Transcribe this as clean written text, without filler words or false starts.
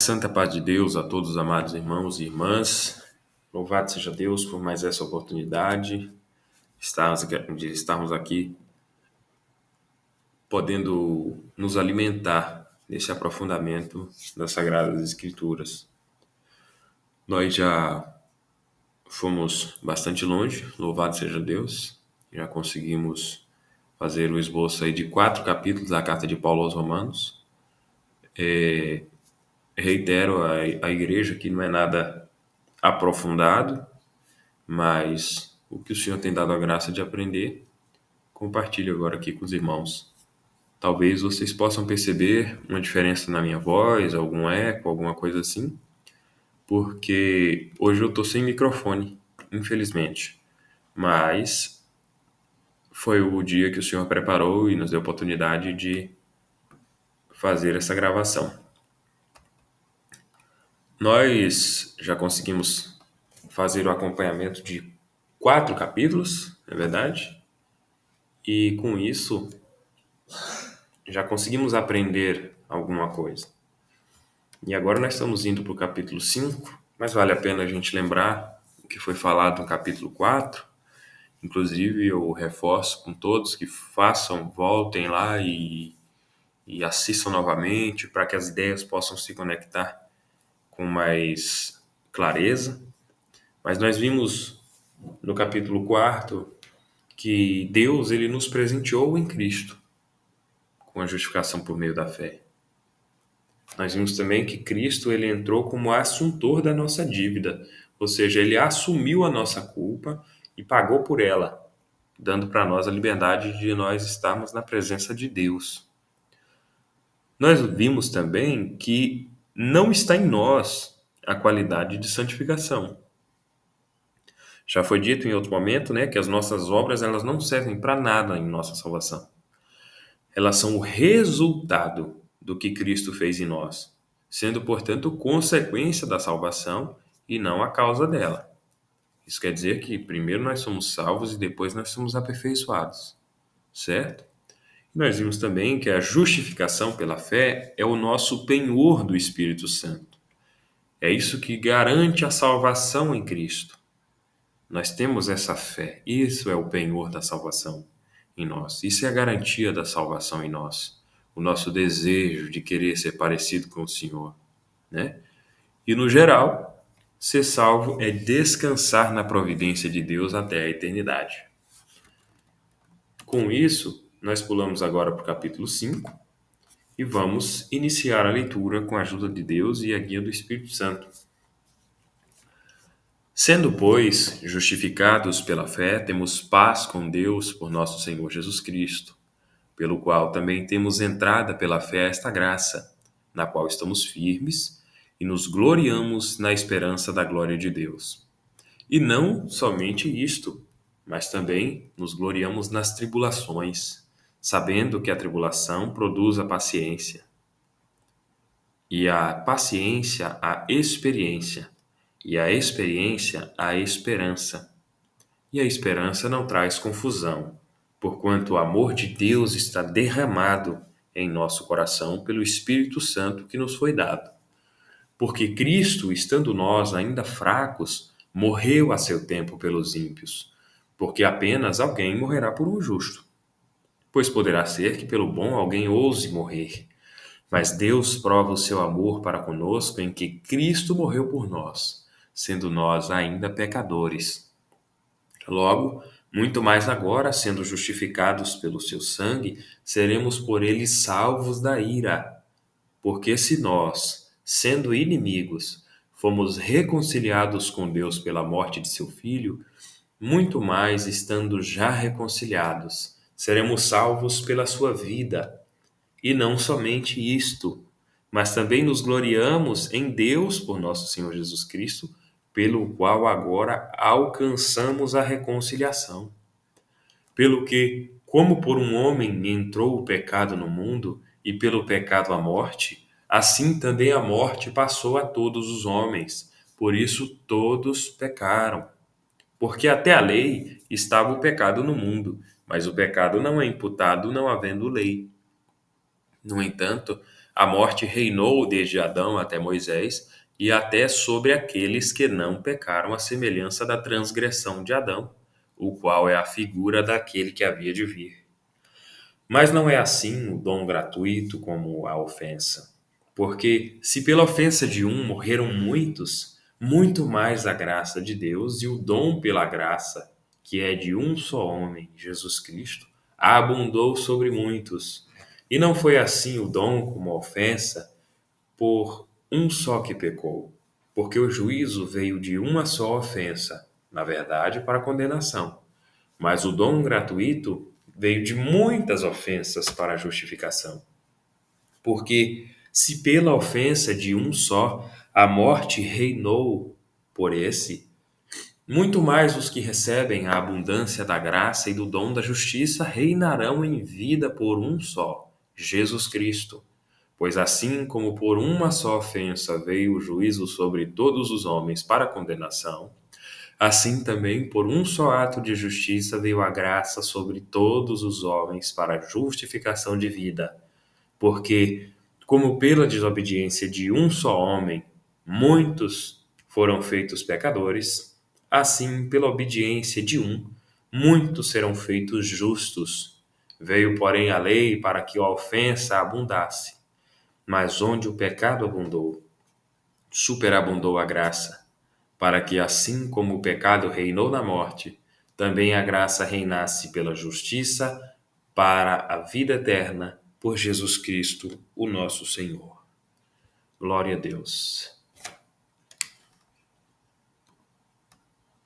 Santa paz de Deus a todos os amados irmãos e irmãs. Louvado seja Deus por mais essa oportunidade de estarmos aqui podendo nos alimentar nesse aprofundamento das Sagradas Escrituras. Nós já fomos bastante longe, louvado seja Deus. Já conseguimos fazer o esboço aí de 4 capítulos da Carta de Paulo aos Romanos. Reitero a igreja que não é nada aprofundado, mas o que o Senhor tem dado a graça de aprender, compartilho agora aqui com os irmãos. Talvez vocês possam perceber uma diferença na minha voz, algum eco, alguma coisa assim, porque hoje eu estou sem microfone, infelizmente. Mas foi o dia que o Senhor preparou e nos deu a oportunidade de fazer essa gravação. Nós já conseguimos fazer o acompanhamento de 4 capítulos, é verdade? E com isso já conseguimos aprender alguma coisa. E agora nós estamos indo para o capítulo 5, mas vale a pena a gente lembrar o que foi falado no capítulo 4. Inclusive, eu reforço com todos que voltem lá e assistam novamente para que as ideias possam se conectar com mais clareza. Mas nós vimos no capítulo 4 que Deus ele nos presenteou em Cristo com a justificação por meio da fé. Nós vimos também que Cristo ele entrou como assuntor da nossa dívida, ou seja, ele assumiu a nossa culpa e pagou por ela, dando para nós a liberdade de nós estarmos na presença de Deus. Nós vimos também que não está em nós a qualidade de santificação. Já foi dito em outro momento, né, que as nossas obras elas não servem para nada em nossa salvação. Elas são o resultado do que Cristo fez em nós, sendo, portanto, consequência da salvação e não a causa dela. Isso quer dizer que primeiro nós somos salvos e depois nós somos aperfeiçoados, certo? Nós vimos também que a justificação pela fé é o nosso penhor do Espírito Santo. É isso que garante a salvação em Cristo. Nós temos essa fé, isso é o penhor da salvação em nós. Isso é a garantia da salvação em nós. O nosso desejo de querer ser parecido com o Senhor, né? E no geral, ser salvo é descansar na providência de Deus até a eternidade. Com isso, nós pulamos agora para o capítulo 5 e vamos iniciar a leitura com a ajuda de Deus e a guia do Espírito Santo. Sendo, pois, justificados pela fé, temos paz com Deus por nosso Senhor Jesus Cristo, pelo qual também temos entrada pela fé a esta graça, na qual estamos firmes e nos gloriamos na esperança da glória de Deus. E não somente isto, mas também nos gloriamos nas tribulações, sabendo que a tribulação produz a paciência, e a paciência a experiência, e a experiência a esperança. E a esperança não traz confusão, porquanto o amor de Deus está derramado em nosso coração pelo Espírito Santo que nos foi dado. Porque Cristo, estando nós ainda fracos, morreu a seu tempo pelos ímpios, porque apenas alguém morrerá por um justo. Pois poderá ser que pelo bom alguém ouse morrer. Mas Deus prova o seu amor para conosco em que Cristo morreu por nós, sendo nós ainda pecadores. Logo, muito mais agora, sendo justificados pelo seu sangue, seremos por ele salvos da ira. Porque se nós, sendo inimigos, fomos reconciliados com Deus pela morte de seu Filho, muito mais, estando já reconciliados, seremos salvos pela sua vida. E não somente isto, mas também nos gloriamos em Deus por nosso Senhor Jesus Cristo, pelo qual agora alcançamos a reconciliação. Pelo que, como por um homem entrou o pecado no mundo, e pelo pecado a morte, assim também a morte passou a todos os homens. Por isso todos pecaram. Porque até a lei estava o pecado no mundo, mas o pecado não é imputado não havendo lei. No entanto, a morte reinou desde Adão até Moisés e até sobre aqueles que não pecaram, à semelhança da transgressão de Adão, o qual é a figura daquele que havia de vir. Mas não é assim o dom gratuito como a ofensa. Porque se pela ofensa de um morreram muitos, muito mais a graça de Deus e o dom pela graça, que é de um só homem, Jesus Cristo, abundou sobre muitos. E não foi assim o dom como a ofensa, por um só que pecou. Porque o juízo veio de uma só ofensa, na verdade, para condenação. Mas o dom gratuito veio de muitas ofensas para a justificação. Porque se pela ofensa de um só a morte reinou por esse, muito mais os que recebem a abundância da graça e do dom da justiça reinarão em vida por um só, Jesus Cristo. Pois assim como por uma só ofensa veio o juízo sobre todos os homens para condenação, assim também, por um só ato de justiça, veio a graça sobre todos os homens para a justificação de vida. Porque, como pela desobediência de um só homem, muitos foram feitos pecadores, assim, pela obediência de um, muitos serão feitos justos. Veio, porém, a lei para que a ofensa abundasse. Mas onde o pecado abundou, superabundou a graça, para que, assim como o pecado reinou na morte, também a graça reinasse pela justiça para a vida eterna por Jesus Cristo, o nosso Senhor. Glória a Deus.